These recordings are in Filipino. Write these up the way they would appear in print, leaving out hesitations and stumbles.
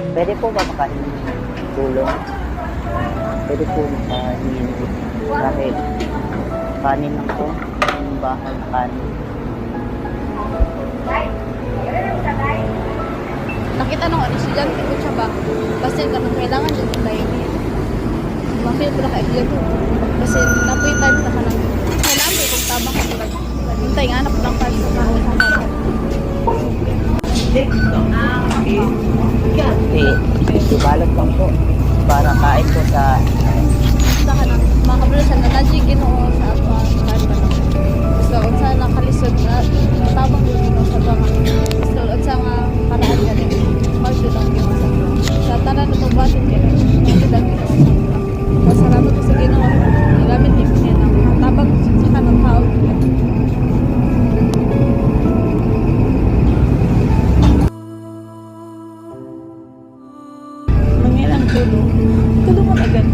Pwede po ba makahingi tulong? Pwede po makahingi kahit kanin lang po. Yung bahay na kanin. Nakita nung ano si Jan, ko siya ba? Kasi kanang kailangan dyan yung lain niya. Mafeel ko na ka-idea ko. Kasi napoy time na ka nang kailangan mo itong tabang ka nila. Hintay nga, napulang pa sa mga Ibalot lang po para kain po sa sa kanang mga kabulusan na nadji ginoo sa ato kahit pa na. So, unsa nakalisod na tabang yung ginoo sa mga. So, unsa nga paraan ka rin. Magdud ang ginoo sa mga. Sa tanan na itong basin ka rin. Magdud ang ginoo sa mga. Masalamat ko sa ginoo. Ilamit din niya ng tabang sa kanang tao. Mangilang tulong. Tulungan agad.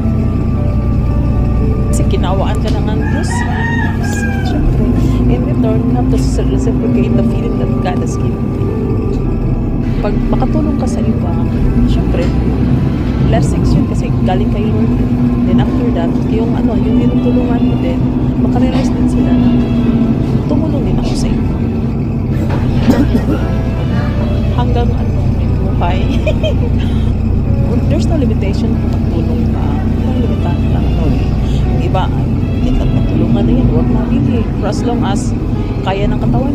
Kasi kinawaan ka ng Diyos. Siyempre, in return, you have to reciprocate the feeling that God has given you. Pag makatulong ka sa iba, siyempre, blessings yun kasi galing kay Lord. Then after that, yung tinutulungan mo din, makarealize din sila na tumulong din ako sa iba. Hanggang may buhay. There's no limitation kung magtulong ka. Walang limitation lang. Yung iba, hindi ka matulungan na yan. Huwag mabili. For as long as kaya ng katawan,